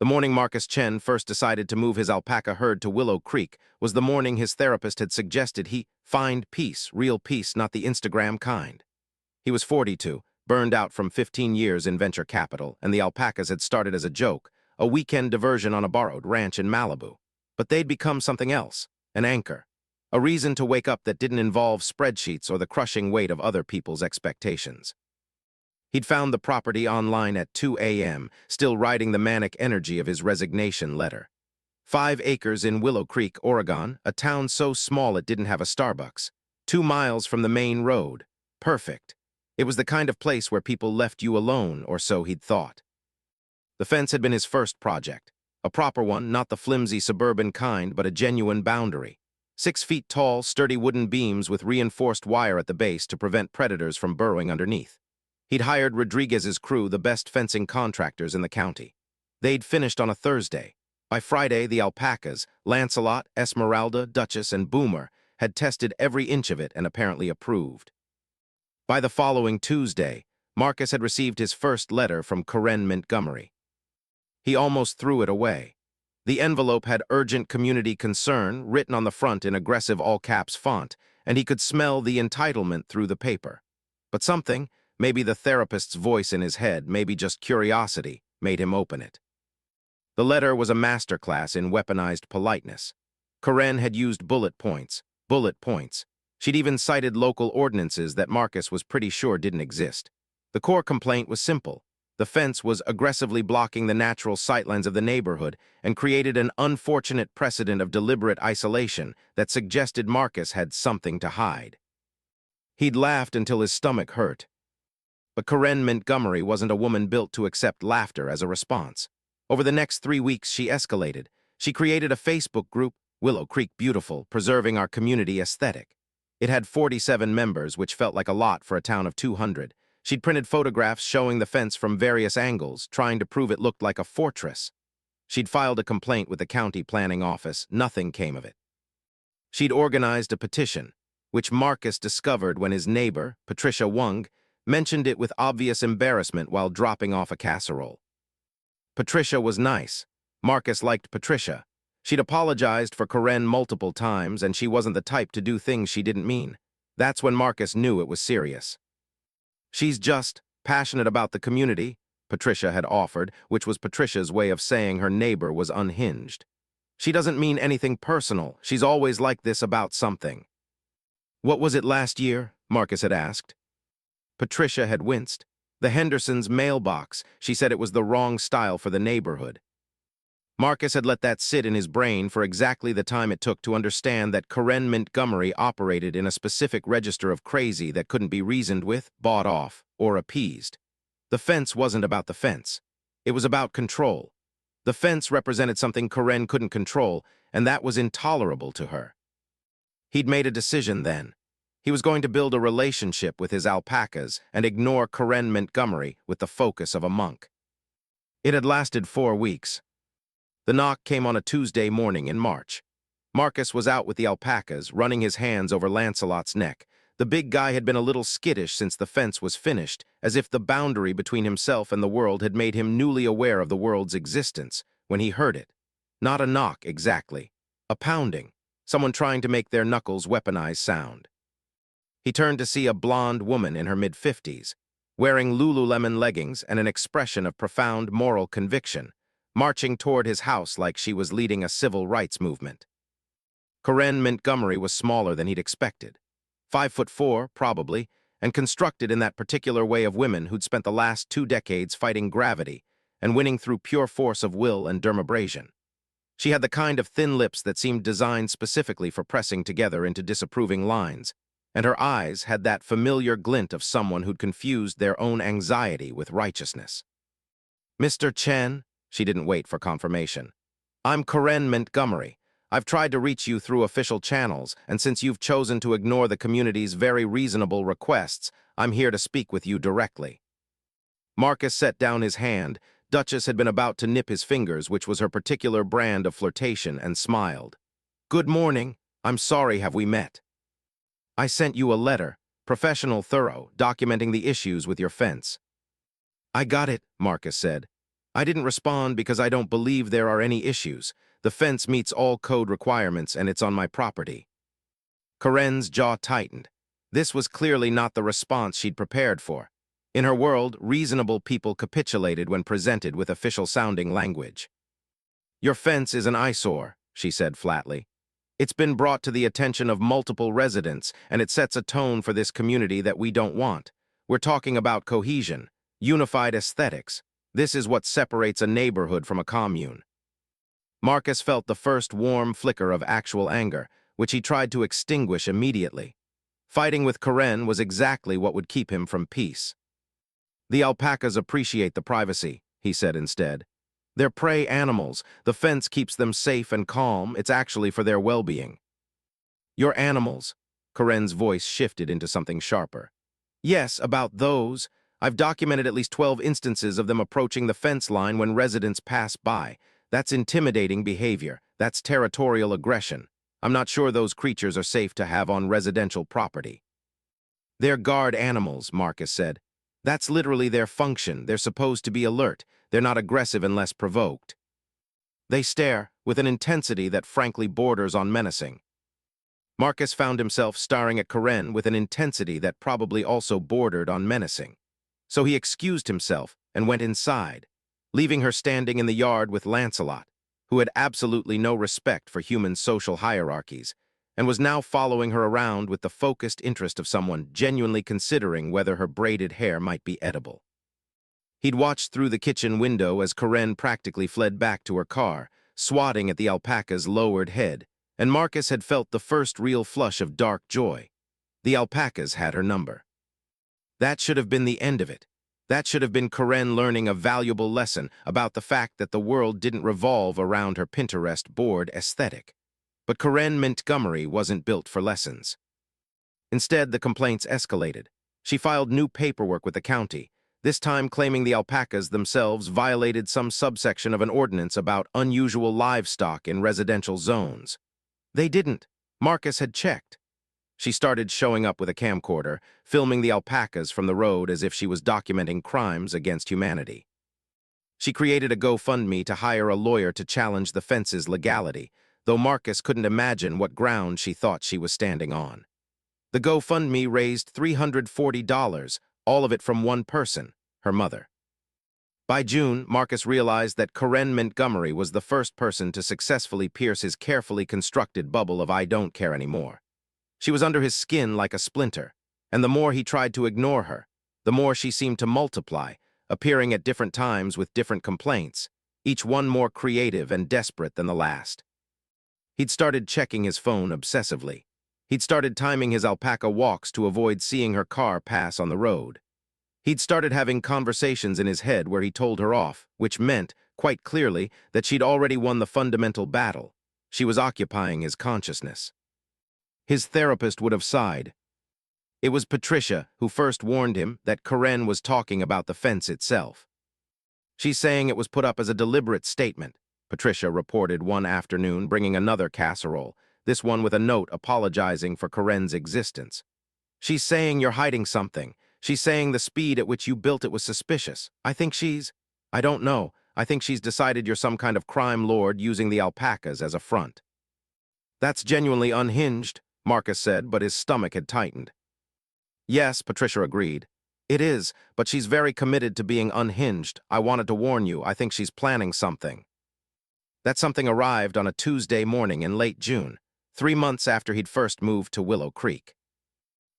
The morning Marcus Chen first decided to move his alpaca herd to Willow Creek was the morning his therapist had suggested he find peace, real peace, not the Instagram kind. He was 42, burned out from 15 years in venture capital, and the alpacas had started as a joke, a weekend diversion on a borrowed ranch in Malibu. But they'd become something else, an anchor, a reason to wake up that didn't involve spreadsheets or the crushing weight of other people's expectations. He'd found the property online at 2 a.m., still riding the manic energy of his resignation letter. 5 acres in Willow Creek, Oregon, a town so small it didn't have a Starbucks. 2 miles from the main road. Perfect. It was the kind of place where people left you alone, or so he'd thought. The fence had been his first project. A proper one, not the flimsy suburban kind, but a genuine boundary. 6 feet tall, sturdy wooden beams with reinforced wire at the base to prevent predators from burrowing underneath. He'd hired Rodriguez's crew, the best fencing contractors in the county. They'd finished on a Thursday. By Friday, the alpacas, Lancelot, Esmeralda, Duchess, and Boomer, had tested every inch of it and apparently approved. By the following Tuesday, Marcus had received his first letter from Karen Montgomery. He almost threw it away. The envelope had urgent community concern written on the front in aggressive all-caps font, and he could smell the entitlement through the paper. But something, maybe the therapist's voice in his head, maybe just curiosity, made him open it. The letter was a masterclass in weaponized politeness. Karen had used bullet points. She'd even cited local ordinances that Marcus was pretty sure didn't exist. The core complaint was simple. The fence was aggressively blocking the natural sightlines of the neighborhood and created an unfortunate precedent of deliberate isolation that suggested Marcus had something to hide. He'd laughed until his stomach hurt. But Karen Montgomery wasn't a woman built to accept laughter as a response. Over the next 3 weeks, she escalated. She created a Facebook group, Willow Creek Beautiful, preserving our community aesthetic. It had 47 members, which felt like a lot for a town of 200. She'd printed photographs showing the fence from various angles, trying to prove it looked like a fortress. She'd filed a complaint with the county planning office. Nothing came of it. She'd organized a petition, which Marcus discovered when his neighbor, Patricia Wung, mentioned it with obvious embarrassment while dropping off a casserole. Patricia was nice. Marcus liked Patricia. She'd apologized for Karen multiple times, and she wasn't the type to do things she didn't mean. That's when Marcus knew it was serious. She's just passionate about the community, Patricia had offered, which was Patricia's way of saying her neighbor was unhinged. She doesn't mean anything personal. She's always like this about something. What was it last year? Marcus had asked. Patricia had winced. The Hendersons' mailbox. She said it was the wrong style for the neighborhood. Marcus had let that sit in his brain for exactly the time it took to understand that Karen Montgomery operated in a specific register of crazy that couldn't be reasoned with, bought off, or appeased. The fence wasn't about the fence. It was about control. The fence represented something Karen couldn't control, and that was intolerable to her. He'd made a decision then. He was going to build a relationship with his alpacas and ignore Karen Montgomery with the focus of a monk. It had lasted 4 weeks. The knock came on a Tuesday morning in March. Marcus was out with the alpacas, running his hands over Lancelot's neck. The big guy had been a little skittish since the fence was finished, as if the boundary between himself and the world had made him newly aware of the world's existence when he heard it. Not a knock, exactly. A pounding. Someone trying to make their knuckles weaponize sound. He turned to see a blonde woman in her mid-50s, wearing Lululemon leggings and an expression of profound moral conviction, marching toward his house like she was leading a civil rights movement. Karen Montgomery was smaller than he'd expected. 5'4", probably, and constructed in that particular way of women who'd spent the last 2 decades fighting gravity and winning through pure force of will and dermabrasion. She had the kind of thin lips that seemed designed specifically for pressing together into disapproving lines, and her eyes had that familiar glint of someone who'd confused their own anxiety with righteousness. "Mr. Chen?" She didn't wait for confirmation. "I'm Karen Montgomery. I've tried to reach you through official channels, and since you've chosen to ignore the community's very reasonable requests, I'm here to speak with you directly." Marcus set down his hand. Duchess had been about to nip his fingers, which was her particular brand of flirtation, and smiled. "Good morning. I'm sorry, have we met? I sent you a letter, professional, thorough, documenting the issues with your fence." "I got it," Marcus said. I didn't respond because I don't believe there are any issues. The fence meets all code requirements and it's on my property. Corinne's jaw tightened. This was clearly not the response she'd prepared for. In her world, reasonable people capitulated when presented with official-sounding language. Your fence is an eyesore, she said flatly. It's been brought to the attention of multiple residents, and it sets a tone for this community that we don't want. We're talking about cohesion, unified aesthetics. This is what separates a neighborhood from a commune. Marcus felt the first warm flicker of actual anger, which he tried to extinguish immediately. Fighting with Corinne was exactly what would keep him from peace. The alpacas appreciate the privacy, he said instead. They're prey animals. The fence keeps them safe and calm. It's actually for their well-being. Your animals. Corinne's voice shifted into something sharper. Yes, about those. I've documented at least 12 instances of them approaching the fence line when residents pass by. That's intimidating behavior. That's territorial aggression. I'm not sure those creatures are safe to have on residential property. They're guard animals, Marcus said. That's literally their function. They're supposed to be alert. They're not aggressive unless provoked. They stare, with an intensity that frankly borders on menacing. Marcus found himself staring at Corinne with an intensity that probably also bordered on menacing. So he excused himself and went inside, leaving her standing in the yard with Lancelot, who had absolutely no respect for human social hierarchies, and was now following her around with the focused interest of someone genuinely considering whether her braided hair might be edible. He'd watched through the kitchen window as Corinne practically fled back to her car, swatting at the alpaca's lowered head, and Marcus had felt the first real flush of dark joy. The alpacas had her number. That should have been the end of it. That should have been Corinne learning a valuable lesson about the fact that the world didn't revolve around her Pinterest board aesthetic. But Corinne Montgomery wasn't built for lessons. Instead, the complaints escalated. She filed new paperwork with the county, this time claiming the alpacas themselves violated some subsection of an ordinance about unusual livestock in residential zones. They didn't. Marcus had checked. She started showing up with a camcorder, filming the alpacas from the road as if she was documenting crimes against humanity. She created a GoFundMe to hire a lawyer to challenge the fence's legality, though Marcus couldn't imagine what ground she thought she was standing on. The GoFundMe raised $340, all of it from one person, her mother. By June, Marcus realized that Corinne Montgomery was the first person to successfully pierce his carefully constructed bubble of I don't care anymore. She was under his skin like a splinter, and the more he tried to ignore her, the more she seemed to multiply, appearing at different times with different complaints, each one more creative and desperate than the last. He'd started checking his phone obsessively. He'd started timing his alpaca walks to avoid seeing her car pass on the road. He'd started having conversations in his head where he told her off, which meant, quite clearly, that she'd already won the fundamental battle. She was occupying his consciousness. His therapist would have sighed. It was Patricia who first warned him that Corinne was talking about the fence itself. She's saying it was put up as a deliberate statement, Patricia reported one afternoon, bringing another casserole, this one with a note apologizing for Corinne's existence. She's saying you're hiding something. She's saying the speed at which you built it was suspicious. I don't know. I think she's decided you're some kind of crime lord using the alpacas as a front. That's genuinely unhinged, Marcus said, but his stomach had tightened. Yes, Patricia agreed. It is, but she's very committed to being unhinged. I wanted to warn you, I think she's planning something. That something arrived on a Tuesday morning in late June, 3 months after he'd first moved to Willow Creek.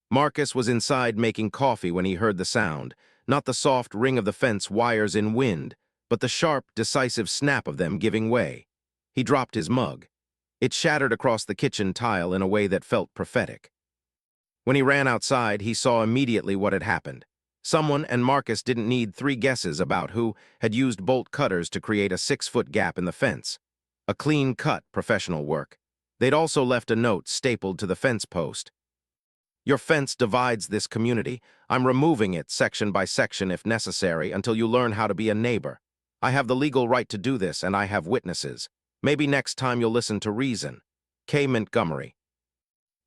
Marcus was inside making coffee when he heard the sound, not the soft ring of the fence wires in wind, but the sharp, decisive snap of them giving way. He dropped his mug. It shattered across the kitchen tile in a way that felt prophetic. When he ran outside, he saw immediately what had happened. Someone, and Marcus didn't need 3 guesses about who, had used bolt cutters to create a 6-foot gap in the fence. A clean-cut professional work. They'd also left a note stapled to the fence post. Your fence divides this community. I'm removing it section by section if necessary until you learn how to be a neighbor. I have the legal right to do this, and I have witnesses. Maybe next time you'll listen to reason. K. Montgomery.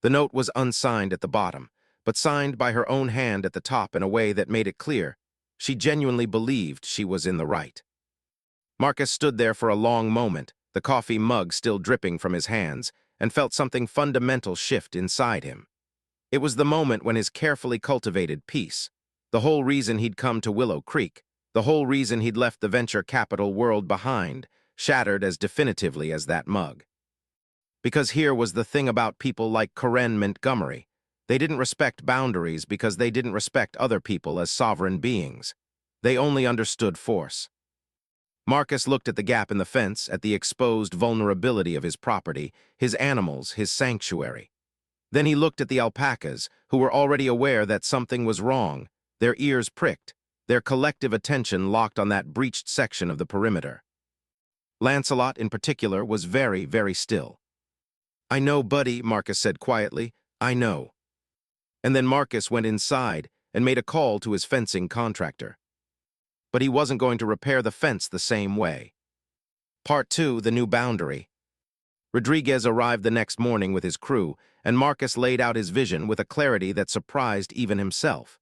The note was unsigned at the bottom, but signed by her own hand at the top in a way that made it clear she genuinely believed she was in the right. Marcus stood there for a long moment, the coffee mug still dripping from his hands, and felt something fundamental shift inside him. It was the moment when his carefully cultivated peace, the whole reason he'd come to Willow Creek, the whole reason he'd left the venture capital world behind, shattered as definitively as that mug. Because here was the thing about people like Corinne Montgomery. They didn't respect boundaries because they didn't respect other people as sovereign beings. They only understood force. Marcus looked at the gap in the fence, at the exposed vulnerability of his property, his animals, his sanctuary. Then he looked at the alpacas, who were already aware that something was wrong, their ears pricked, their collective attention locked on that breached section of the perimeter. Lancelot, in particular, was very, very still. "I know, buddy," Marcus said quietly. "I know." And then Marcus went inside and made a call to his fencing contractor. But he wasn't going to repair the fence the same way. Part 2, the new boundary. Rodriguez arrived the next morning with his crew, and Marcus laid out his vision with a clarity that surprised even himself.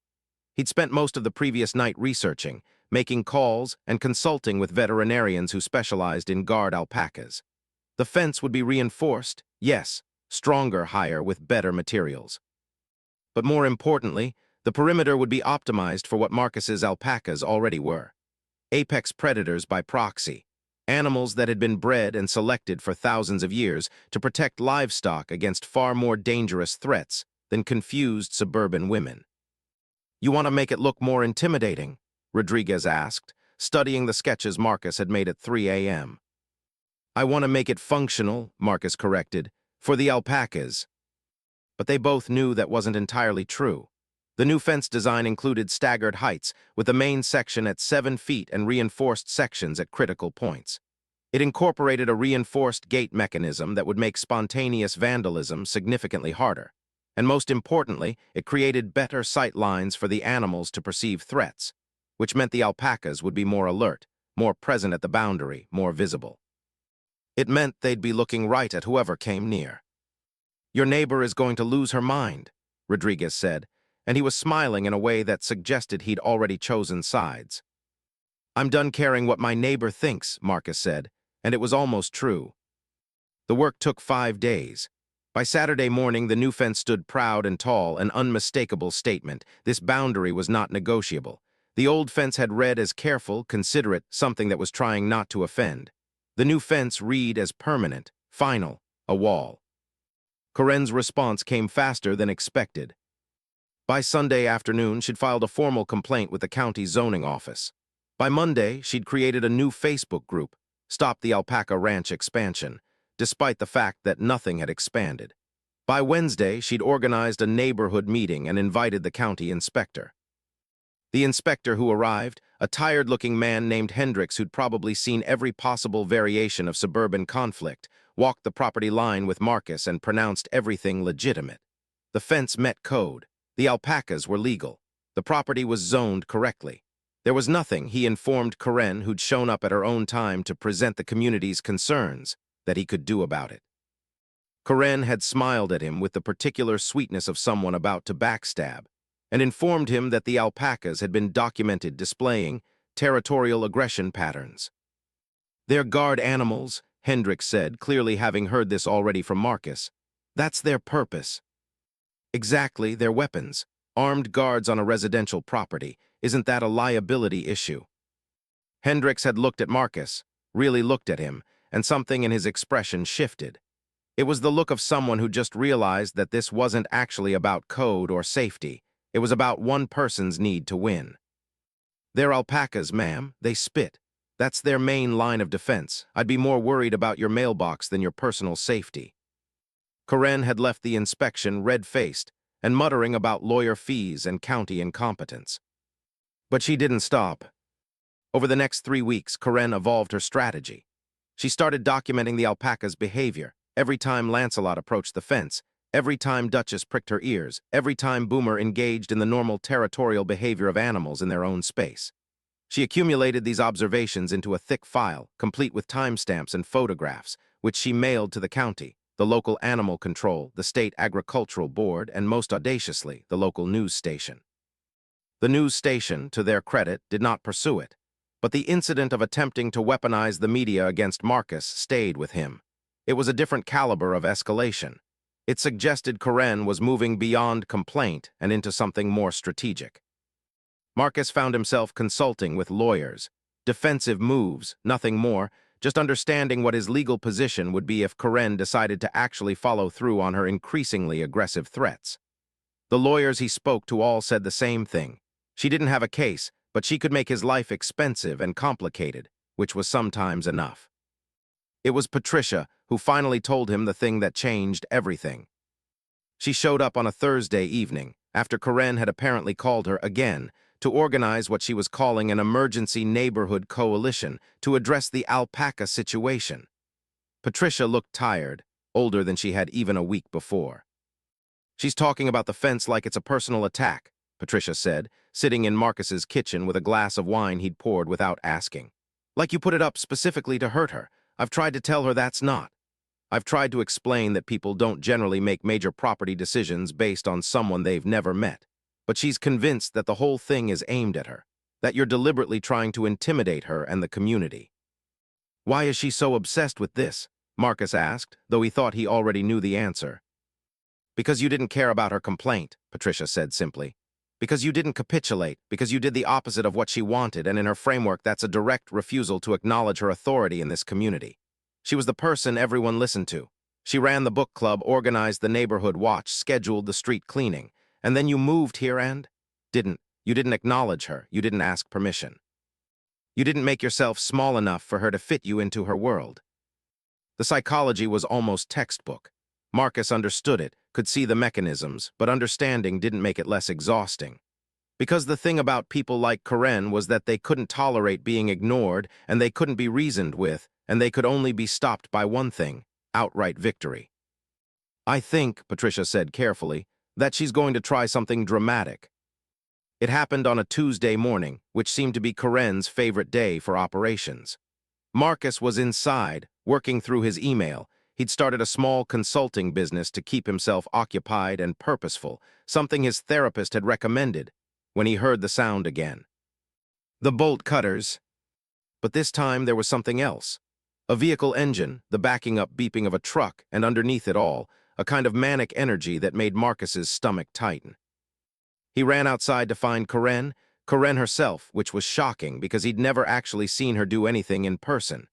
He'd spent most of the previous night researching, making calls, and consulting with veterinarians who specialized in guard alpacas. The fence would be reinforced, yes, stronger, higher, with better materials. But more importantly, the perimeter would be optimized for what Marcus's alpacas already were. Apex predators by proxy, animals that had been bred and selected for thousands of years to protect livestock against far more dangerous threats than confused suburban women. "You want to make it look more intimidating?" Rodriguez asked, studying the sketches Marcus had made at 3 a.m. "I want to make it functional," Marcus corrected, "for the alpacas." But they both knew that wasn't entirely true. The new fence design included staggered heights, with the main section at 7 feet and reinforced sections at critical points. It incorporated a reinforced gate mechanism that would make spontaneous vandalism significantly harder. And most importantly, it created better sight lines for the animals to perceive threats, which meant the alpacas would be more alert, more present at the boundary, more visible. It meant they'd be looking right at whoever came near. "Your neighbor is going to lose her mind," Rodriguez said, and he was smiling in a way that suggested he'd already chosen sides. "I'm done caring what my neighbor thinks," Marcus said, and it was almost true. The work took 5 days. By Saturday morning, the new fence stood proud and tall, an unmistakable statement. This boundary was not negotiable. The old fence had read as careful, considerate, something that was trying not to offend. The new fence read as permanent, final, a wall. Corinne's response came faster than expected. By Sunday afternoon, she'd filed a formal complaint with the county zoning office. By Monday, she'd created a new Facebook group, Stop the Alpaca Ranch Expansion, despite the fact that nothing had expanded. By Wednesday, she'd organized a neighborhood meeting and invited the county inspector. The inspector who arrived, a tired-looking man named Hendricks who'd probably seen every possible variation of suburban conflict, walked the property line with Marcus and pronounced everything legitimate. The fence met code. The alpacas were legal. The property was zoned correctly. There was nothing, he informed Corinne, who'd shown up at her own time to present the community's concerns, that he could do about it. Corinne had smiled at him with the particular sweetness of someone about to backstab, and informed him that the alpacas had been documented displaying territorial aggression patterns. "They're guard animals," Hendricks said, clearly having heard this already from Marcus. "That's their purpose." "Exactly, they're weapons. Armed guards on a residential property. Isn't that a liability issue?" Hendricks had looked at Marcus, really looked at him, and something in his expression shifted. It was the look of someone who just realized that this wasn't actually about code or safety. It was about one person's need to win. "They're alpacas, ma'am. They spit. That's their main line of defense. I'd be more worried about your mailbox than your personal safety." Corinne had left the inspection red-faced and muttering about lawyer fees and county incompetence. But she didn't stop. Over the next 3 weeks, Corinne evolved her strategy. She started documenting the alpaca's behavior, every time Lancelot approached the fence, every time Duchess pricked her ears, every time Boomer engaged in the normal territorial behavior of animals in their own space. She accumulated these observations into a thick file, complete with timestamps and photographs, which she mailed to the county, the local animal control, the state agricultural board, and most audaciously, the local news station. The news station, to their credit, did not pursue it. But the incident of attempting to weaponize the media against Marcus stayed with him. It was a different caliber of escalation. It suggested Karen was moving beyond complaint and into something more strategic. Marcus found himself consulting with lawyers. Defensive moves, nothing more, just understanding what his legal position would be if Karen decided to actually follow through on her increasingly aggressive threats. The lawyers he spoke to all said the same thing. She didn't have a case, but she could make his life expensive and complicated, which was sometimes enough. It was Patricia who finally told him the thing that changed everything. She showed up on a Thursday evening, after Karen had apparently called her again, to organize what she was calling an emergency neighborhood coalition to address the alpaca situation. Patricia looked tired, older than she had even a week before. "She's talking about the fence like it's a personal attack," Patricia said, sitting in Marcus's kitchen with a glass of wine he'd poured without asking. "Like you put it up specifically to hurt her. I've tried to tell her that's not. I've tried to explain that people don't generally make major property decisions based on someone they've never met. But she's convinced that the whole thing is aimed at her, that you're deliberately trying to intimidate her and the community." "Why is she so obsessed with this?" Marcus asked, though he thought he already knew the answer. "Because you didn't care about her complaint," Patricia said simply. "Because you didn't capitulate, because you did the opposite of what she wanted, and in her framework that's a direct refusal to acknowledge her authority in this community. She was the person everyone listened to. She ran the book club, organized the neighborhood watch, scheduled the street cleaning. And then you moved here and you didn't acknowledge her, you didn't ask permission. You didn't make yourself small enough for her to fit you into her world." The psychology was almost textbook. Marcus understood it, could see the mechanisms, but understanding didn't make it less exhausting. Because the thing about people like Karen was that they couldn't tolerate being ignored, and they couldn't be reasoned with, and they could only be stopped by one thing: outright victory. "I think," Patricia said carefully, "that she's going to try something dramatic." It happened on a Tuesday morning, which seemed to be Karen's favorite day for operations. Marcus was inside, working through his email. He'd started a small consulting business to keep himself occupied and purposeful, something his therapist had recommended, when he heard the sound again. The bolt cutters. But this time there was something else. A vehicle engine, the backing up beeping of a truck, and underneath it all, a kind of manic energy that made Marcus's stomach tighten. He ran outside to find Karen herself, which was shocking because he'd never actually seen her do anything in person.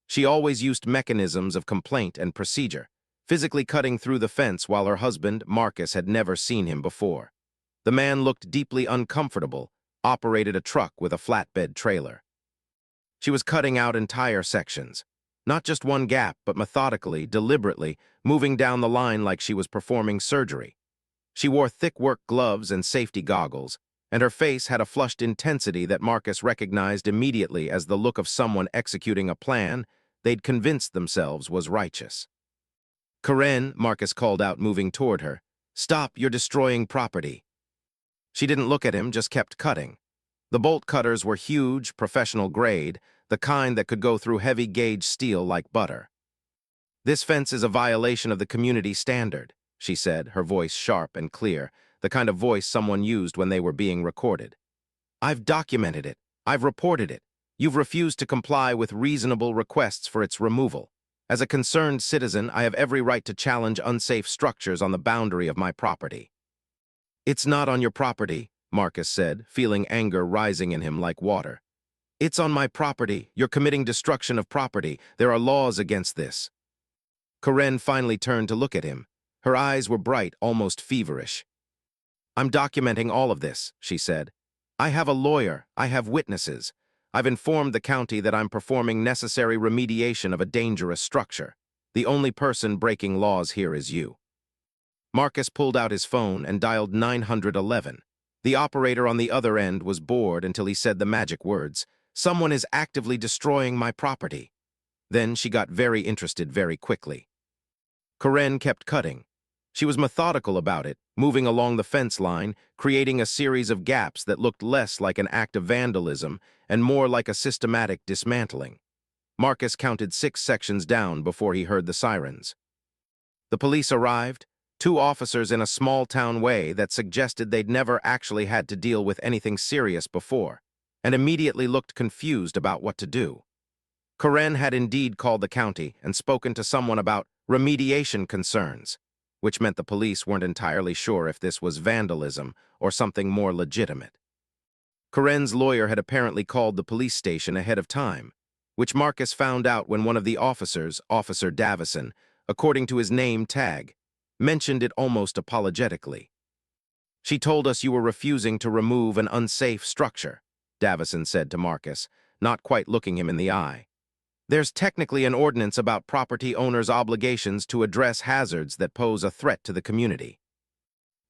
She always used mechanisms of complaint and procedure, physically cutting through the fence while her husband, Marcus, had never seen him before. The man looked deeply uncomfortable, operated a truck with a flatbed trailer. She was cutting out entire sections. Not just one gap, but methodically, deliberately, moving down the line like she was performing surgery. She wore thick work gloves and safety goggles, and her face had a flushed intensity that Marcus recognized immediately as the look of someone executing a plan they'd convinced themselves was righteous. "Karen," Marcus called out, moving toward her. "Stop, you're destroying property." She didn't look at him, just kept cutting. The bolt cutters were huge, professional grade, the kind that could go through heavy-gauge steel like butter. "This fence is a violation of the community standard," she said, her voice sharp and clear, the kind of voice someone used when they were being recorded. "I've documented it. I've reported it. You've refused to comply with reasonable requests for its removal. As a concerned citizen, I have every right to challenge unsafe structures on the boundary of my property." "It's not on your property," Marcus said, feeling anger rising in him like water. "It's on my property. You're committing destruction of property. There are laws against this." Karen finally turned to look at him. Her eyes were bright, almost feverish. "I'm documenting all of this," she said. "I have a lawyer. I have witnesses. I've informed the county that I'm performing necessary remediation of a dangerous structure. The only person breaking laws here is you." Marcus pulled out his phone and dialed 911. The operator on the other end was bored until he said the magic words, "Someone is actively destroying my property." Then she got very interested very quickly. Karen kept cutting. She was methodical about it, moving along the fence line, creating a series of gaps that looked less like an act of vandalism and more like a systematic dismantling. Marcus counted 6 sections down before he heard the sirens. The police arrived, 2 officers in a small-town way that suggested they'd never actually had to deal with anything serious before. and immediately looked confused about what to do. Karen had indeed called the county and spoken to someone about remediation concerns, which meant the police weren't entirely sure if this was vandalism or something more legitimate. Karen's lawyer had apparently called the police station ahead of time, which Marcus found out when one of the officers, Officer Davison, according to his name tag, mentioned it almost apologetically. "She told us you were refusing to remove an unsafe structure," Davison said to Marcus, not quite looking him in the eye. "There's technically an ordinance about property owners' obligations to address hazards that pose a threat to the community."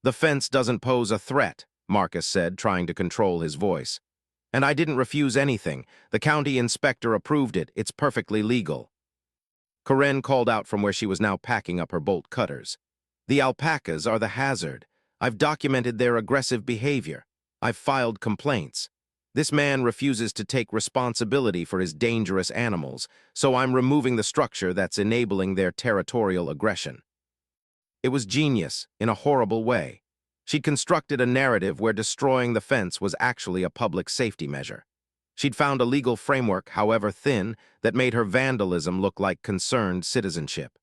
"The fence doesn't pose a threat," Marcus said, trying to control his voice. "And I didn't refuse anything. The county inspector approved it. It's perfectly legal." Karen called out from where she was now packing up her bolt cutters. "The alpacas are the hazard. I've documented their aggressive behavior. I've filed complaints. This man refuses to take responsibility for his dangerous animals, so I'm removing the structure that's enabling their territorial aggression." It was genius, in a horrible way. She'd constructed a narrative where destroying the fence was actually a public safety measure. She'd found a legal framework, however thin, that made her vandalism look like concerned citizenship.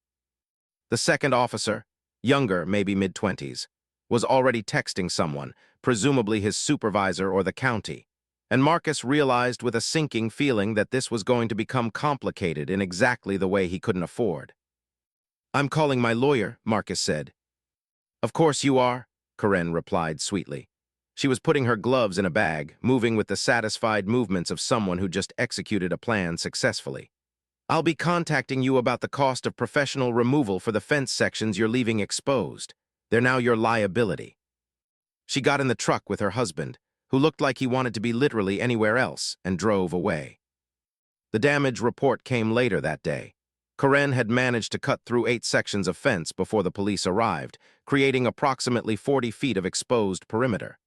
The second officer, younger, maybe mid-20s, was already texting someone, presumably his supervisor or the county, and Marcus realized with a sinking feeling that this was going to become complicated in exactly the way he couldn't afford. "I'm calling my lawyer," Marcus said. "Of course you are," Karen replied sweetly. She was putting her gloves in a bag, moving with the satisfied movements of someone who just executed a plan successfully. "I'll be contacting you about the cost of professional removal for the fence sections you're leaving exposed. They're now your liability." She got in the truck with her husband, who looked like he wanted to be literally anywhere else, and drove away. The damage report came later that day. Karen had managed to cut through 8 sections of fence before the police arrived, creating approximately 40 feet of exposed perimeter.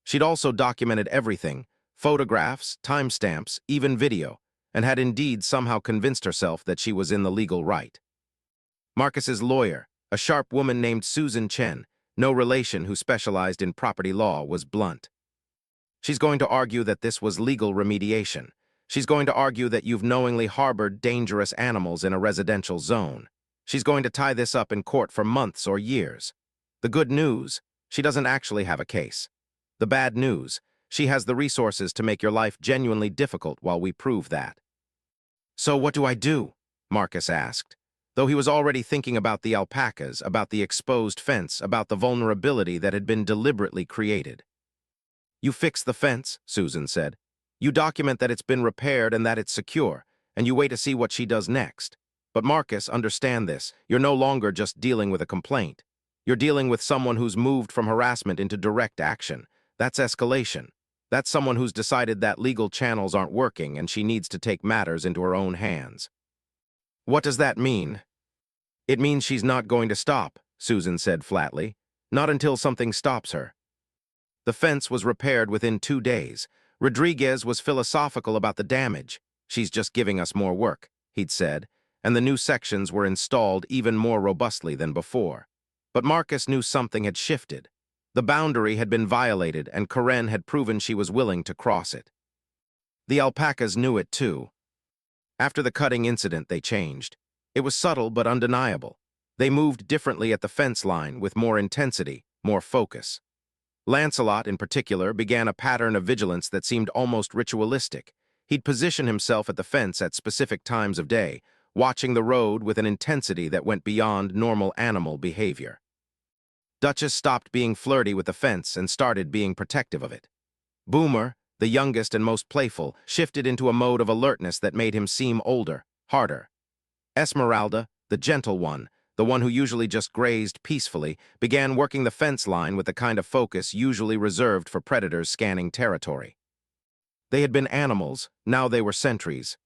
She'd also documented everything, photographs, timestamps, even video, and had indeed somehow convinced herself that she was in the legal right. Marcus's lawyer, a sharp woman named Susan Chen, no relation, who specialized in property law, was blunt. "She's going to argue that this was legal remediation. She's going to argue that you've knowingly harbored dangerous animals in a residential zone. She's going to tie this up in court for months or years. The good news, she doesn't actually have a case. The bad news, she has the resources to make your life genuinely difficult while we prove that." "So what do I do?" Marcus asked, though he was already thinking about the alpacas, about the exposed fence, about the vulnerability that had been deliberately created. "You fix the fence," Susan said. "You document that it's been repaired and that it's secure, and you wait to see what she does next. But Marcus, understand this, you're no longer just dealing with a complaint. You're dealing with someone who's moved from harassment into direct action. That's escalation. That's someone who's decided that legal channels aren't working and she needs to take matters into her own hands." "What does that mean?" "It means she's not going to stop," Susan said flatly. "Not until something stops her." The fence was repaired within 2 days. Rodriguez was philosophical about the damage. "She's just giving us more work," he'd said, and the new sections were installed even more robustly than before. But Marcus knew something had shifted. The boundary had been violated, and Karen had proven she was willing to cross it. The alpacas knew it too. After the cutting incident, they changed. It was subtle but undeniable. They moved differently at the fence line, with more intensity, more focus. Lancelot, in particular, began a pattern of vigilance that seemed almost ritualistic. He'd position himself at the fence at specific times of day, watching the road with an intensity that went beyond normal animal behavior. Duchess stopped being flirty with the fence and started being protective of it. Boomer, the youngest and most playful, shifted into a mode of alertness that made him seem older, harder. Esmeralda, the gentle one, the one who usually just grazed peacefully, began working the fence line with the kind of focus usually reserved for predators scanning territory. They had been animals, now they were sentries.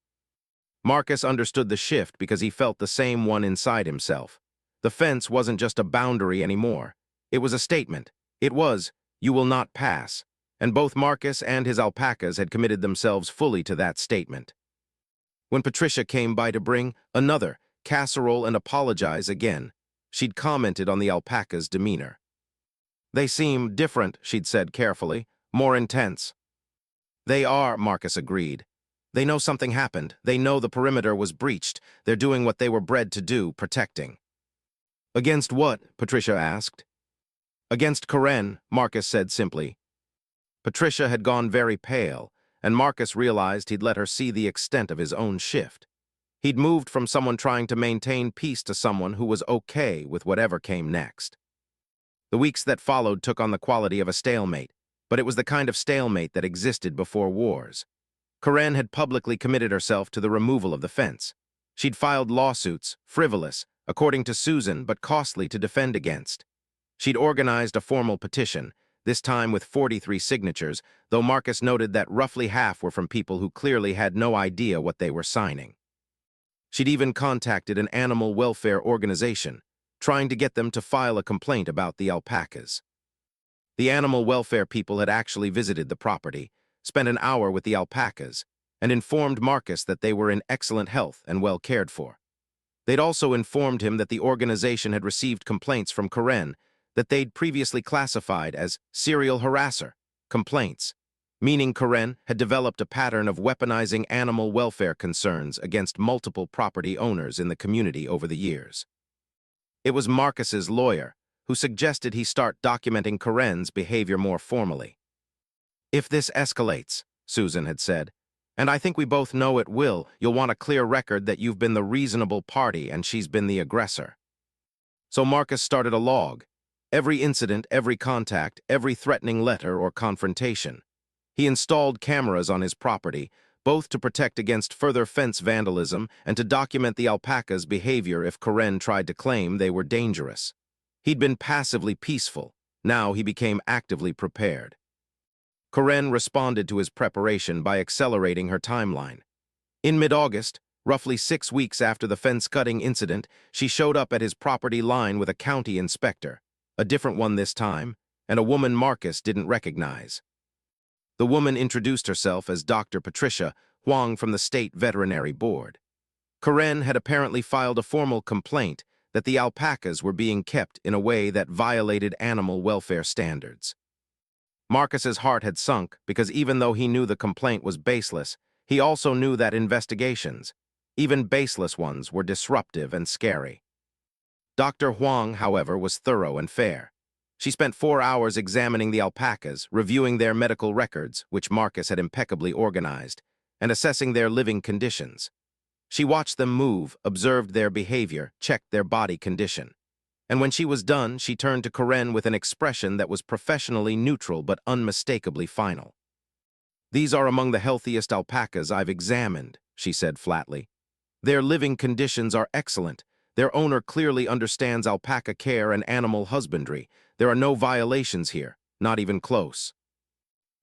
Marcus understood the shift because he felt the same one inside himself. The fence wasn't just a boundary anymore. It was a statement. It was, "You will not pass." And both Marcus and his alpacas had committed themselves fully to that statement. When Patricia came by to bring another casserole and apologize again, she'd commented on the alpaca's demeanor. "They seem different," she'd said carefully, "more intense." They are, Marcus agreed. They know something happened. They know the perimeter was breached. They're doing what they were bred to do, protecting. Against what? Patricia asked. Against Karen, Marcus said simply. Patricia had gone very pale, and Marcus realized he'd let her see the extent of his own shift. He'd moved from someone trying to maintain peace to someone who was okay with whatever came next. The weeks that followed took on the quality of a stalemate, but it was the kind of stalemate that existed before wars. Karen had publicly committed herself to the removal of the fence. She'd filed lawsuits, frivolous, according to Susan, but costly to defend against. She'd organized a formal petition, this time with 43 signatures, though Marcus noted that roughly half were from people who clearly had no idea what they were signing. She'd even contacted an animal welfare organization, trying to get them to file a complaint about the alpacas. The animal welfare people had actually visited the property, spent an hour with the alpacas, and informed Marcus that they were in excellent health and well cared for. They'd also informed him that the organization had received complaints from Karen that they'd previously classified as serial harasser complaints, meaning Karen had developed a pattern of weaponizing animal welfare concerns against multiple property owners in the community over the years. It was Marcus's lawyer who suggested he start documenting Karen's behavior more formally. If this escalates, Susan had said, and I think we both know it will, you'll want a clear record that you've been the reasonable party and she's been the aggressor. So Marcus started a log. Every incident, every contact, every threatening letter or confrontation. He installed cameras on his property, both to protect against further fence vandalism and to document the alpaca's behavior if Karen tried to claim they were dangerous. He'd been passively peaceful. Now he became actively prepared. Karen responded to his preparation by accelerating her timeline. In mid-August, roughly 6 weeks after the fence-cutting incident, she showed up at his property line with a county inspector, a different one this time, and a woman Marcus didn't recognize. The woman introduced herself as Dr. Patricia Huang from the State Veterinary Board. Karen had apparently filed a formal complaint that the alpacas were being kept in a way that violated animal welfare standards. Marcus's heart had sunk because even though he knew the complaint was baseless, he also knew that investigations, even baseless ones, were disruptive and scary. Dr. Huang, however, was thorough and fair. She spent 4 hours examining the alpacas, reviewing their medical records, which Marcus had impeccably organized, and assessing their living conditions. She watched them move, observed their behavior, checked their body condition. And when she was done, she turned to Karen with an expression that was professionally neutral but unmistakably final. "These are among the healthiest alpacas I've examined," she said flatly. "Their living conditions are excellent. Their owner clearly understands alpaca care and animal husbandry. There are no violations here, not even close."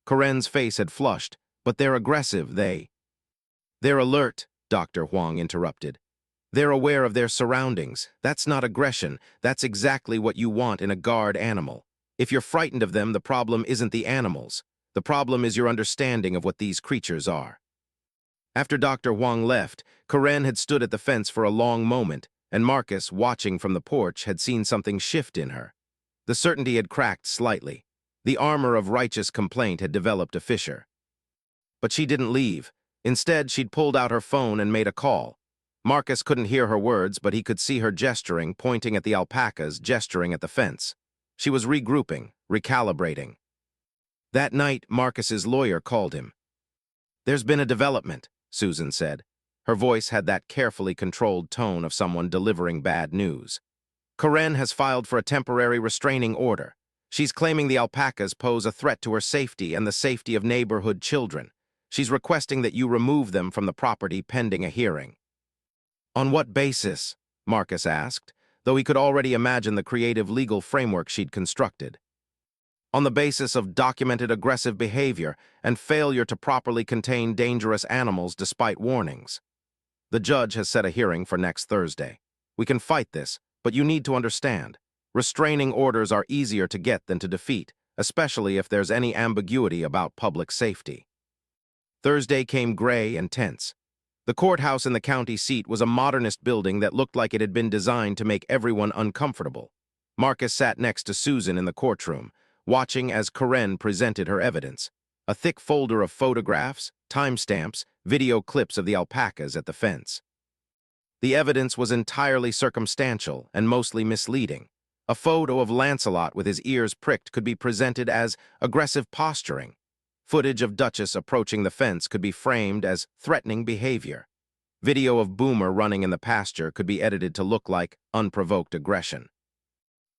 Karen's face had flushed. "But they're aggressive, They're alert," Dr. Huang interrupted. "They're aware of their surroundings. That's not aggression. That's exactly what you want in a guard animal. If you're frightened of them, the problem isn't the animals. The problem is your understanding of what these creatures are." After Dr. Huang left, Karen had stood at the fence for a long moment, and Marcus, watching from the porch, had seen something shift in her. The certainty had cracked slightly. The armor of righteous complaint had developed a fissure. But she didn't leave. Instead, she'd pulled out her phone and made a call. Marcus couldn't hear her words, but he could see her gesturing, pointing at the alpacas, gesturing at the fence. She was regrouping, recalibrating. That night, Marcus's lawyer called him. "There's been a development," Susan said. Her voice had that carefully controlled tone of someone delivering bad news. "Karen has filed for a temporary restraining order. She's claiming the alpacas pose a threat to her safety and the safety of neighborhood children. She's requesting that you remove them from the property pending a hearing." "On what basis?" Marcus asked, though he could already imagine the creative legal framework she'd constructed. "On the basis of documented aggressive behavior and failure to properly contain dangerous animals despite warnings. The judge has set a hearing for next Thursday. We can fight this, but you need to understand. Restraining orders are easier to get than to defeat, especially if there's any ambiguity about public safety." Thursday came gray and tense. The courthouse in the county seat was a modernist building that looked like it had been designed to make everyone uncomfortable. Marcus sat next to Susan in the courtroom, watching as Karen presented her evidence. a thick folder of photographs, timestamps, video clips of the alpacas at the fence. The evidence was entirely circumstantial and mostly misleading. A photo of Lancelot with his ears pricked could be presented as aggressive posturing. Footage of Duchess approaching the fence could be framed as threatening behavior. Video of Boomer running in the pasture could be edited to look like unprovoked aggression.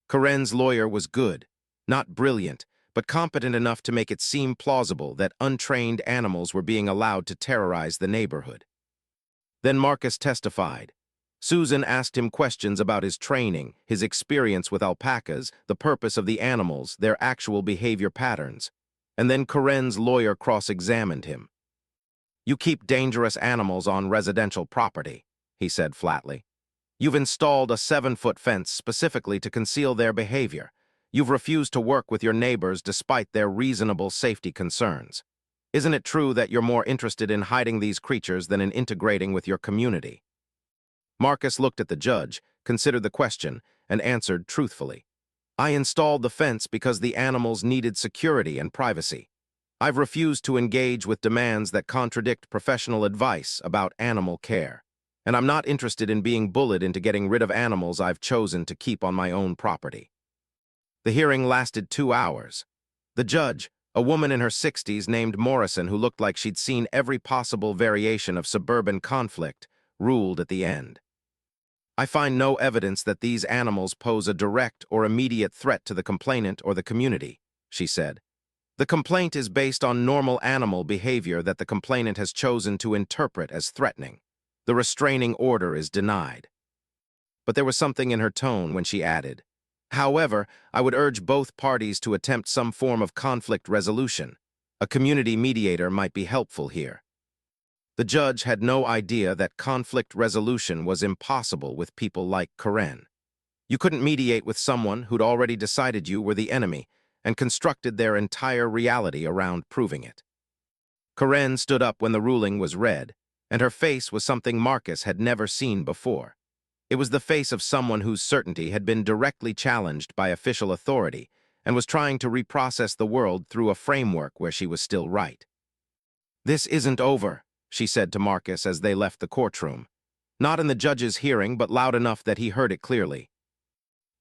Coren's lawyer was good, not brilliant, but competent enough to make it seem plausible that untrained animals were being allowed to terrorize the neighborhood. Then Marcus testified. Susan asked him questions about his training, his experience with alpacas, the purpose of the animals, their actual behavior patterns. And then Coren's lawyer cross-examined him. "You keep dangerous animals on residential property," he said flatly. "You've installed a 7-foot fence specifically to conceal their behavior. You've refused to work with your neighbors despite their reasonable safety concerns. Isn't it true that you're more interested in hiding these creatures than in integrating with your community?" Marcus looked at the judge, considered the question, and answered truthfully. "I installed the fence because the animals needed security and privacy. I've refused to engage with demands that contradict professional advice about animal care. And I'm not interested in being bullied into getting rid of animals I've chosen to keep on my own property." The hearing lasted 2 hours. The judge, a woman in her 60s named Morrison who looked like she'd seen every possible variation of suburban conflict, ruled at the end. "I find no evidence that these animals pose a direct or immediate threat to the complainant or the community," she said. "The complaint is based on normal animal behavior that the complainant has chosen to interpret as threatening. The restraining order is denied." But there was something in her tone when she added, "However, I would urge both parties to attempt some form of conflict resolution. A community mediator might be helpful here." The judge had no idea that conflict resolution was impossible with people like Coren. You couldn't mediate with someone who'd already decided you were the enemy and constructed their entire reality around proving it. Coren stood up when the ruling was read, and her face was something Marcus had never seen before. It was the face of someone whose certainty had been directly challenged by official authority and was trying to reprocess the world through a framework where she was still right. "This isn't over," she said to Marcus as they left the courtroom. Not in the judge's hearing, but loud enough that he heard it clearly.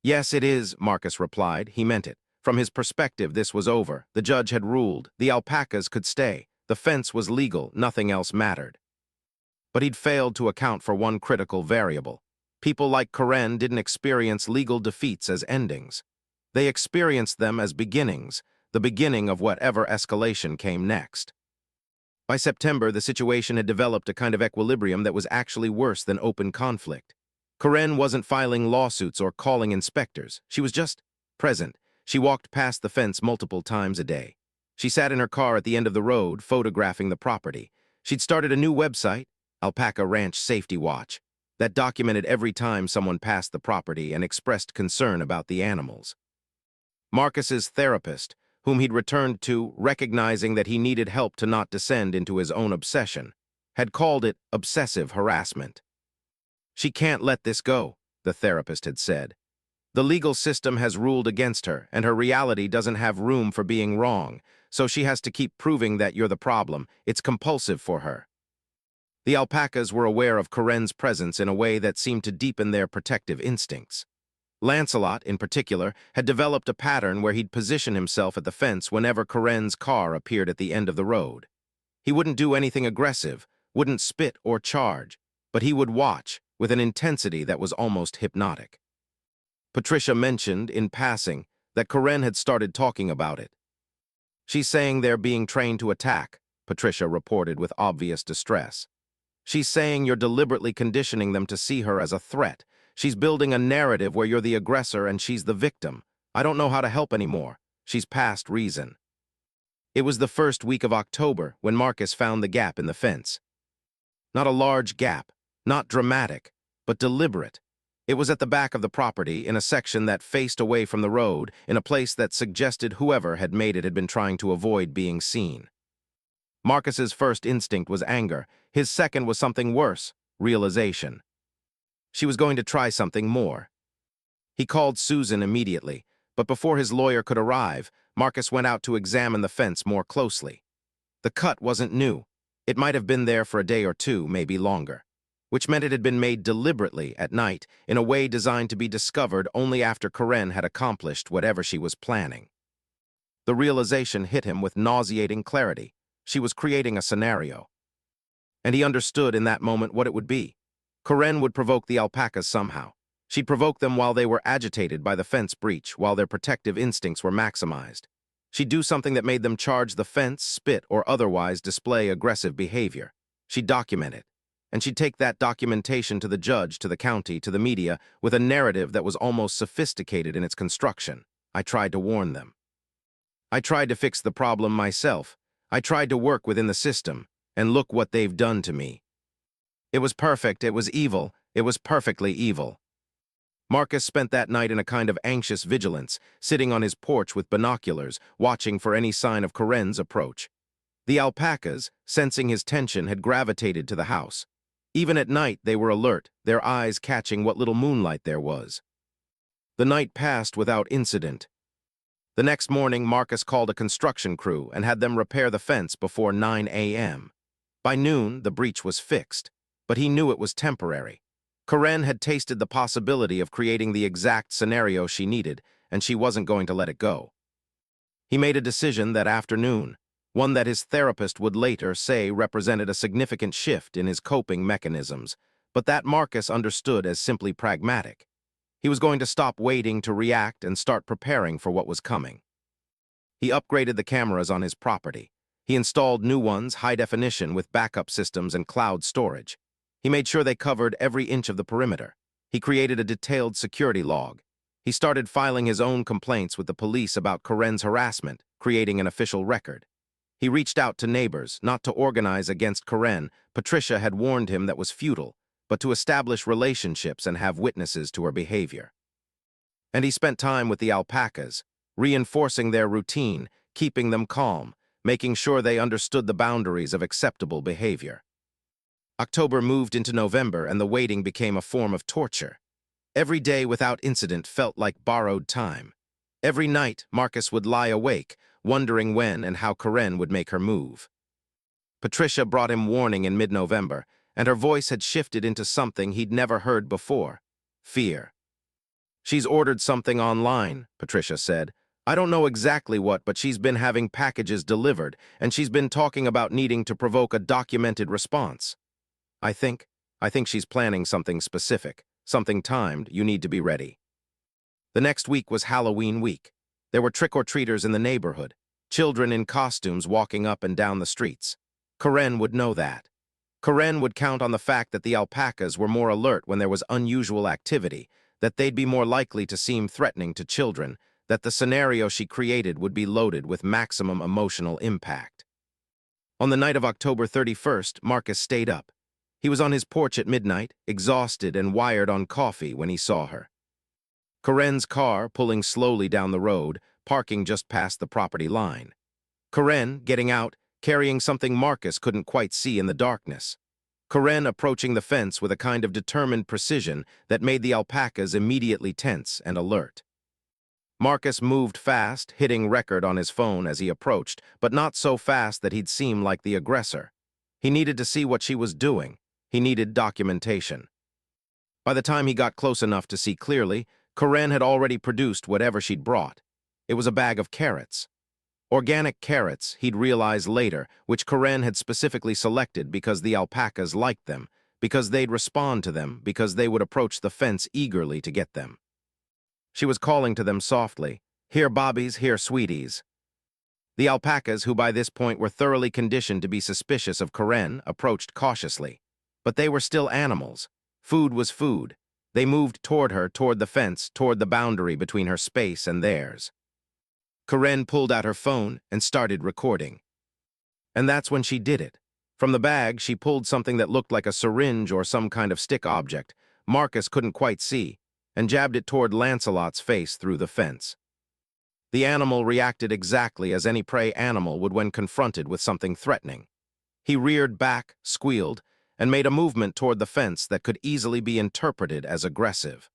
"Yes, it is," Marcus replied. He meant it. From his perspective, this was over. The judge had ruled. The alpacas could stay. The fence was legal. Nothing else mattered. But he'd failed to account for one critical variable. People like Coren didn't experience legal defeats as endings. They experienced them as beginnings, the beginning of whatever escalation came next. By September, the situation had developed a kind of equilibrium that was actually worse than open conflict. Coren wasn't filing lawsuits or calling inspectors. She was just present. She walked past the fence multiple times a day. She sat in her car at the end of the road, photographing the property. She'd started a new website, Alpaca Ranch Safety Watch, that documented every time someone passed the property and expressed concern about the animals. Marcus's therapist, whom he'd returned to, recognizing that he needed help to not descend into his own obsession, had called it obsessive harassment. "She can't let this go," the therapist had said. "The legal system has ruled against her, and her reality doesn't have room for being wrong, so she has to keep proving that you're the problem. It's compulsive for her." The alpacas were aware of Coren's presence in a way that seemed to deepen their protective instincts. Lancelot, in particular, had developed a pattern where he'd position himself at the fence whenever Coren's car appeared at the end of the road. He wouldn't do anything aggressive, wouldn't spit or charge, but he would watch with an intensity that was almost hypnotic. Patricia mentioned, in passing, that Coren had started talking about it. "She's saying they're being trained to attack," Patricia reported with obvious distress. "She's saying you're deliberately conditioning them to see her as a threat. She's building a narrative where you're the aggressor and she's the victim. I don't know how to help anymore. She's past reason." It was the first week of October when Marcus found the gap in the fence. Not a large gap, not dramatic, but deliberate. It was at the back of the property, in a section that faced away from the road, in a place that suggested whoever had made it had been trying to avoid being seen. Marcus's first instinct was anger. His second was something worse, realization. She was going to try something more. He called Susan immediately, but before his lawyer could arrive, Marcus went out to examine the fence more closely. The cut wasn't new. It might have been there for a day or two, maybe longer, which meant it had been made deliberately at night in a way designed to be discovered only after Karen had accomplished whatever she was planning. The realization hit him with nauseating clarity. She was creating a scenario. And he understood in that moment what it would be. Karen would provoke the alpacas somehow. She'd provoke them while they were agitated by the fence breach, while their protective instincts were maximized. She'd do something that made them charge the fence, spit, or otherwise display aggressive behavior. She'd document it. And she'd take that documentation to the judge, to the county, to the media, with a narrative that was almost sophisticated in its construction. I tried to warn them. I tried to fix the problem myself. I tried to work within the system, and look what they've done to me. It was perfect, it was evil, it was perfectly evil. Marcus spent that night in a kind of anxious vigilance, sitting on his porch with binoculars, watching for any sign of Karen's approach. The alpacas, sensing his tension, had gravitated to the house. Even at night, they were alert, their eyes catching what little moonlight there was. The night passed without incident. The next morning, Marcus called a construction crew and had them repair the fence before 9 a.m. By noon, the breach was fixed, but he knew it was temporary. Karen had tasted the possibility of creating the exact scenario she needed, and she wasn't going to let it go. He made a decision that afternoon, one that his therapist would later say represented a significant shift in his coping mechanisms, but that Marcus understood as simply pragmatic. He was going to stop waiting to react and start preparing for what was coming. He upgraded the cameras on his property. He installed new ones, high definition, with backup systems and cloud storage. He made sure they covered every inch of the perimeter. He created a detailed security log. He started filing his own complaints with the police about Karen's harassment, creating an official record. He reached out to neighbors, not to organize against Karen. Patricia had warned him that was futile, but to establish relationships and have witnesses to her behavior. And he spent time with the alpacas, reinforcing their routine, keeping them calm, making sure they understood the boundaries of acceptable behavior. October moved into November, and the waiting became a form of torture. Every day without incident felt like borrowed time. Every night, Marcus would lie awake, wondering when and how Karen would make her move. Patricia brought him warning in mid-November, and her voice had shifted into something he'd never heard before: fear. "She's ordered something online," Patricia said. "I don't know exactly what, but she's been having packages delivered, and she's been talking about needing to provoke a documented response. I think she's planning something specific, something timed. You need to be ready." The next week was Halloween week. There were trick-or-treaters in the neighborhood, children in costumes walking up and down the streets. Karen would know that. Karen would count on the fact that the alpacas were more alert when there was unusual activity, that they'd be more likely to seem threatening to children, that the scenario she created would be loaded with maximum emotional impact. On the night of October 31st, Marcus stayed up. He was on his porch at midnight, exhausted and wired on coffee, when he saw her. Karen's car pulling slowly down the road, parking just past the property line. Karen getting out, carrying something Marcus couldn't quite see in the darkness. Karen approaching the fence with a kind of determined precision that made the alpacas immediately tense and alert. Marcus moved fast, hitting record on his phone as he approached, but not so fast that he'd seem like the aggressor. He needed to see what she was doing. He needed documentation. By the time he got close enough to see clearly, Karen had already produced whatever she'd brought. It was a bag of carrots. Organic carrots, he'd realize later, which Karen had specifically selected because the alpacas liked them, because they'd respond to them, because they would approach the fence eagerly to get them. She was calling to them softly, "Here, bobbies, here, sweeties." The alpacas, who by this point were thoroughly conditioned to be suspicious of Karen, approached cautiously. But they were still animals. Food was food. They moved toward her, toward the fence, toward the boundary between her space and theirs. Karen pulled out her phone and started recording. And that's when she did it. From the bag, she pulled something that looked like a syringe or some kind of stick object, Marcus couldn't quite see, and jabbed it toward Lancelot's face through the fence. The animal reacted exactly as any prey animal would when confronted with something threatening. He reared back, squealed, and made a movement toward the fence that could easily be interpreted as aggressive.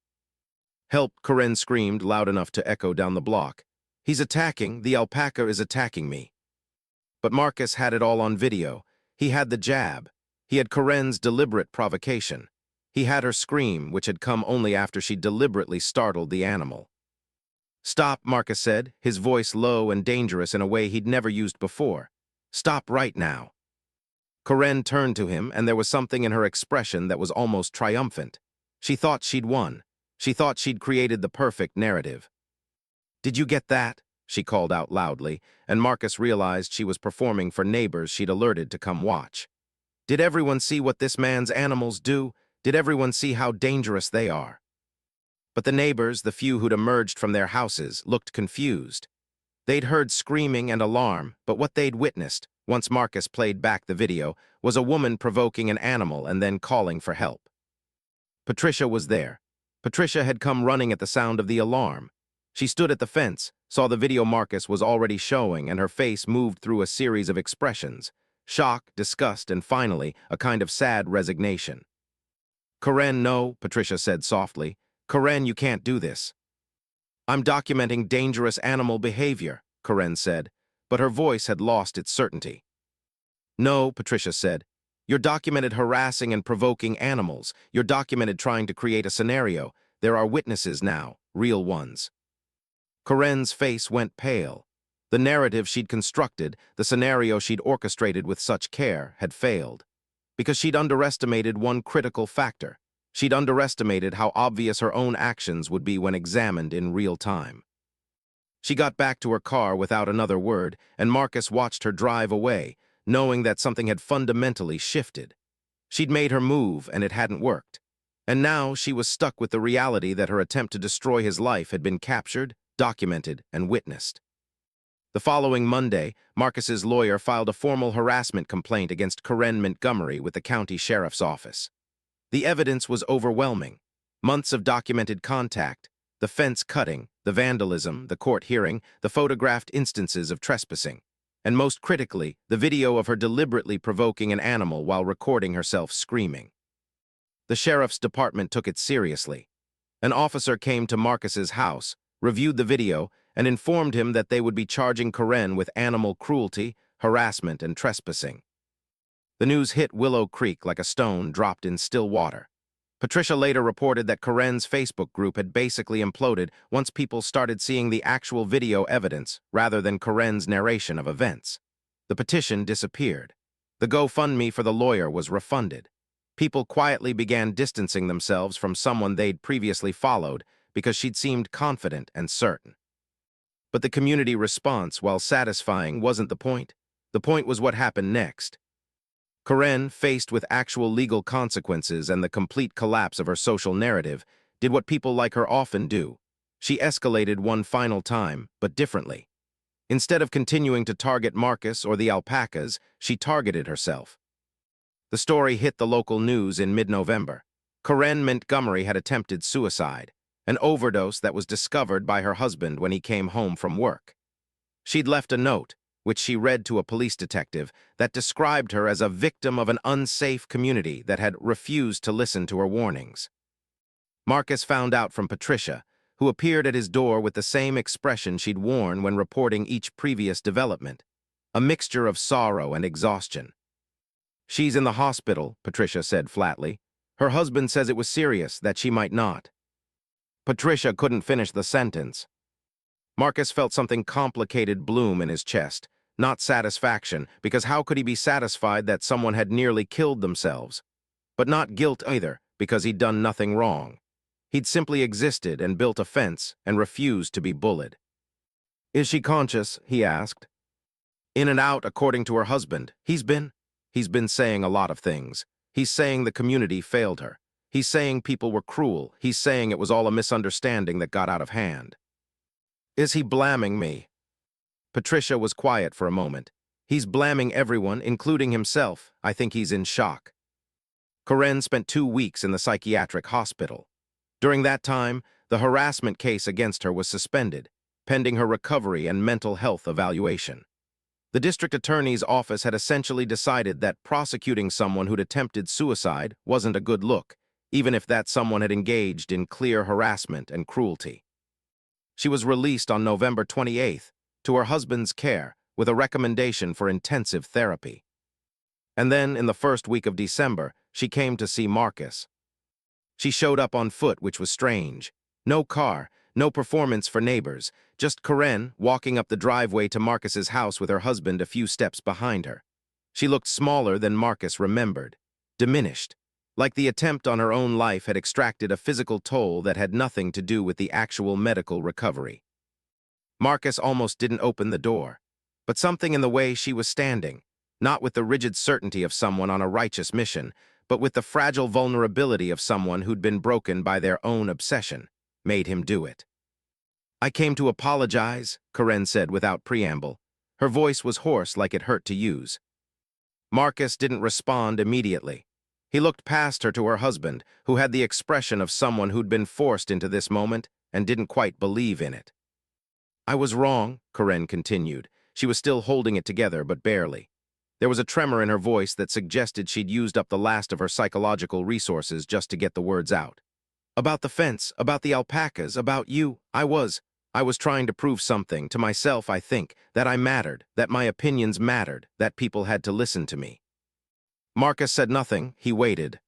"Help!" Karen screamed, loud enough to echo down the block. "He's attacking! The alpaca is attacking me!" But Marcus had it all on video. He had the jab. He had Corinne's deliberate provocation. He had her scream, which had come only after she deliberately startled the animal. "Stop," Marcus said, his voice low and dangerous in a way he'd never used before. "Stop right now." Corinne turned to him, and there was something in her expression that was almost triumphant. She thought she'd won. She thought she'd created the perfect narrative. "Did you get that?" she called out loudly, and Marcus realized she was performing for neighbors she'd alerted to come watch. Did everyone see what this man's animals do? Did everyone see how dangerous they are? But the neighbors, the few who'd emerged from their houses, looked confused. They'd heard screaming and alarm, but what they'd witnessed, once Marcus played back the video, was a woman provoking an animal and then calling for help. Patricia was there. Patricia had come running at the sound of the alarm. She stood at the fence, saw the video Marcus was already showing, and her face moved through a series of expressions: shock, disgust, and finally, a kind of sad resignation. "Corinne, no," Patricia said softly. "Corinne, you can't do this." "I'm documenting dangerous animal behavior," Corinne said, but her voice had lost its certainty. "No," Patricia said. "You're documented harassing and provoking animals. You're documented trying to create a scenario. There are witnesses now, real ones." Corinne's face went pale. The narrative she'd constructed, the scenario she'd orchestrated with such care, had failed. Because she'd underestimated one critical factor. She'd underestimated how obvious her own actions would be when examined in real time. She got back to her car without another word, and Marcus watched her drive away, knowing that something had fundamentally shifted. She'd made her move, and it hadn't worked. And now she was stuck with the reality that her attempt to destroy his life had been captured, documented, and witnessed. The following Monday, Marcus's lawyer filed a formal harassment complaint against Corinne Montgomery with the county sheriff's office. The evidence was overwhelming. Months of documented contact, the fence cutting, the vandalism, the court hearing, the photographed instances of trespassing, and most critically, the video of her deliberately provoking an animal while recording herself screaming. The sheriff's department took it seriously. An officer came to Marcus's house, reviewed the video, and informed him that they would be charging Corinne with animal cruelty, harassment, and trespassing. The news hit Willow Creek like a stone dropped in still water. Patricia later reported that Corinne's Facebook group had basically imploded once people started seeing the actual video evidence rather than Corinne's narration of events. The petition disappeared. The GoFundMe for the lawyer was refunded. People quietly began distancing themselves from someone they'd previously followed because she'd seemed confident and certain. But the community response, while satisfying, wasn't the point. The point was what happened next. Corinne, faced with actual legal consequences and the complete collapse of her social narrative, did what people like her often do. She escalated one final time, but differently. Instead of continuing to target Marcus or the Alpacas, she targeted herself. The story hit the local news in mid-November. Corinne Montgomery had attempted suicide, an overdose that was discovered by her husband when he came home from work. She'd left a note, which she read to a police detective, that described her as a victim of an unsafe community that had refused to listen to her warnings. Marcus found out from Patricia, who appeared at his door with the same expression she'd worn when reporting each previous development, a mixture of sorrow and exhaustion. "She's in the hospital," Patricia said flatly. "Her husband says it was serious, that she might not." Patricia couldn't finish the sentence. Marcus felt something complicated bloom in his chest, not satisfaction, because how could he be satisfied that someone had nearly killed themselves? But not guilt either, because he'd done nothing wrong. He'd simply existed and built a fence and refused to be bullied. "Is she conscious?" he asked. "In and out, according to her husband. He's been saying a lot of things. He's saying the community failed her. He's saying people were cruel. He's saying it was all a misunderstanding that got out of hand." "Is he blaming me?" Patricia was quiet for a moment. "He's blaming everyone, including himself. I think he's in shock." Corinne spent 2 weeks in the psychiatric hospital. During that time, the harassment case against her was suspended, pending her recovery and mental health evaluation. The district attorney's office had essentially decided that prosecuting someone who'd attempted suicide wasn't a good look, even if that someone had engaged in clear harassment and cruelty. She was released on November 28th to her husband's care, with a recommendation for intensive therapy. And then, in the first week of December, she came to see Marcus. She showed up on foot, which was strange. No car, no performance for neighbors, just Corinne walking up the driveway to Marcus's house with her husband a few steps behind her. She looked smaller than Marcus remembered, diminished, like the attempt on her own life had extracted a physical toll that had nothing to do with the actual medical recovery. Marcus almost didn't open the door, but something in the way she was standing, not with the rigid certainty of someone on a righteous mission, but with the fragile vulnerability of someone who'd been broken by their own obsession, made him do it. "I came to apologize," Corinne said without preamble. Her voice was hoarse, like it hurt to use. Marcus didn't respond immediately. He looked past her to her husband, who had the expression of someone who'd been forced into this moment and didn't quite believe in it. "I was wrong," Corinne continued. She was still holding it together, but barely. There was a tremor in her voice that suggested she'd used up the last of her psychological resources just to get the words out. "About the fence, about the alpacas, about you, I was trying to prove something, to myself, I think, that I mattered, that my opinions mattered, that people had to listen to me." Marcus said nothing. He waited.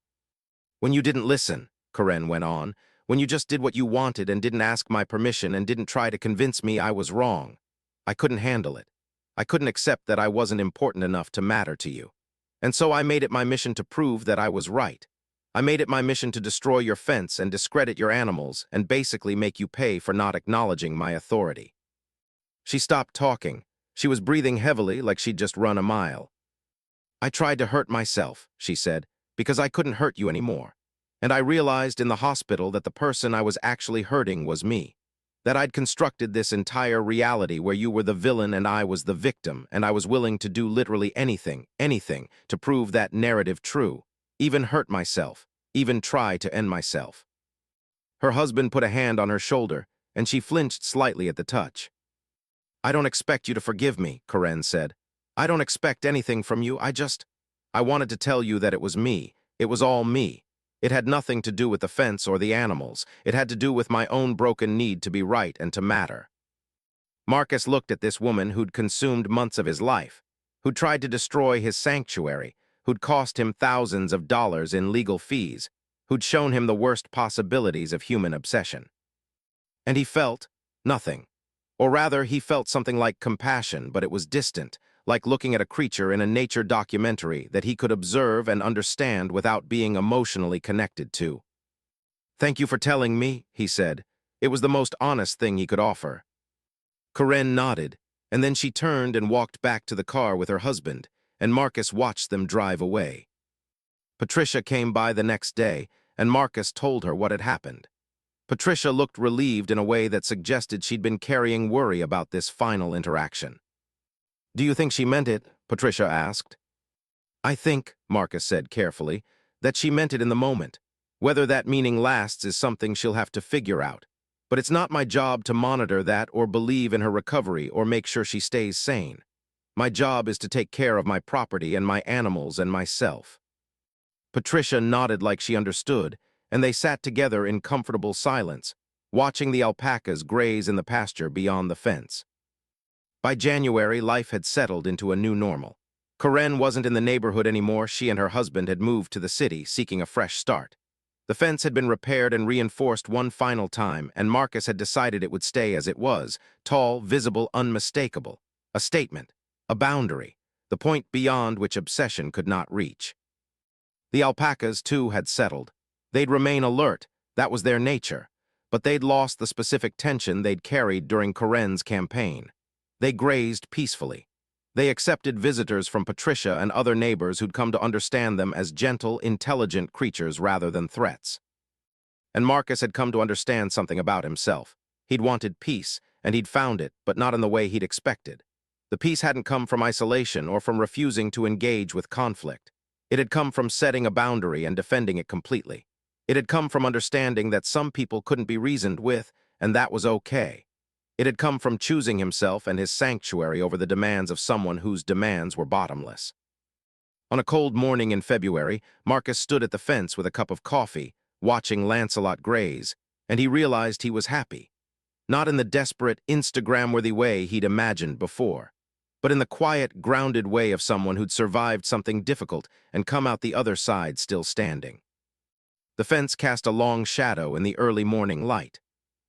"When you didn't listen," Corinne went on, "when you just did what you wanted and didn't ask my permission and didn't try to convince me I was wrong, I couldn't handle it. I couldn't accept that I wasn't important enough to matter to you. And so I made it my mission to prove that I was right. I made it my mission to destroy your fence and discredit your animals and basically make you pay for not acknowledging my authority." She stopped talking. She was breathing heavily, like she'd just run a mile. "I tried to hurt myself," she said, "because I couldn't hurt you anymore. And I realized in the hospital that the person I was actually hurting was me. That I'd constructed this entire reality where you were the villain and I was the victim, and I was willing to do literally anything, to prove that narrative true, even hurt myself, even try to end myself." Her husband put a hand on her shoulder, and she flinched slightly at the touch. "I don't expect you to forgive me," Corinne said. "I don't expect anything from you. I wanted to tell you that it was me. It was all me. It had nothing to do with the fence or the animals. It had to do with my own broken need to be right and to matter." Marcus looked at this woman who'd consumed months of his life, who'd tried to destroy his sanctuary, who'd cost him thousands of dollars in legal fees, who'd shown him the worst possibilities of human obsession. And he felt nothing. Or rather, he felt something like compassion, but it was distant, like looking at a creature in a nature documentary that he could observe and understand without being emotionally connected to. "Thank you for telling me," he said. It was the most honest thing he could offer. Corinne nodded, and then she turned and walked back to the car with her husband, and Marcus watched them drive away. Patricia came by the next day, and Marcus told her what had happened. Patricia looked relieved in a way that suggested she'd been carrying worry about this final interaction. "Do you think she meant it?" Patricia asked. "I think," Marcus said carefully, "that she meant it in the moment. Whether that meaning lasts is something she'll have to figure out. But it's not my job to monitor that or believe in her recovery or make sure she stays sane. My job is to take care of my property and my animals and myself." Patricia nodded like she understood, and they sat together in comfortable silence, watching the alpacas graze in the pasture beyond the fence. By January, life had settled into a new normal. Corinne wasn't in the neighborhood anymore. She and her husband had moved to the city, seeking a fresh start. The fence had been repaired and reinforced one final time, and Marcus had decided it would stay as it was, tall, visible, unmistakable. A statement, a boundary, the point beyond which obsession could not reach. The alpacas, too, had settled. They'd remain alert, that was their nature, but they'd lost the specific tension they'd carried during Corinne's campaign. They grazed peacefully. They accepted visitors from Patricia and other neighbors who'd come to understand them as gentle, intelligent creatures rather than threats. And Marcus had come to understand something about himself. He'd wanted peace, and he'd found it, but not in the way he'd expected. The peace hadn't come from isolation or from refusing to engage with conflict. It had come from setting a boundary and defending it completely. It had come from understanding that some people couldn't be reasoned with, and that was okay. It had come from choosing himself and his sanctuary over the demands of someone whose demands were bottomless. On a cold morning in February, Marcus stood at the fence with a cup of coffee, watching Lancelot graze, and he realized he was happy. Not in the desperate, Instagram-worthy way he'd imagined before. but in the quiet, grounded way of someone who'd survived something difficult and come out the other side still standing. The fence cast a long shadow in the early morning light.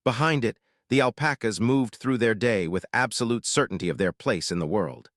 Behind it, the alpacas moved through their day with absolute certainty of their place in the world.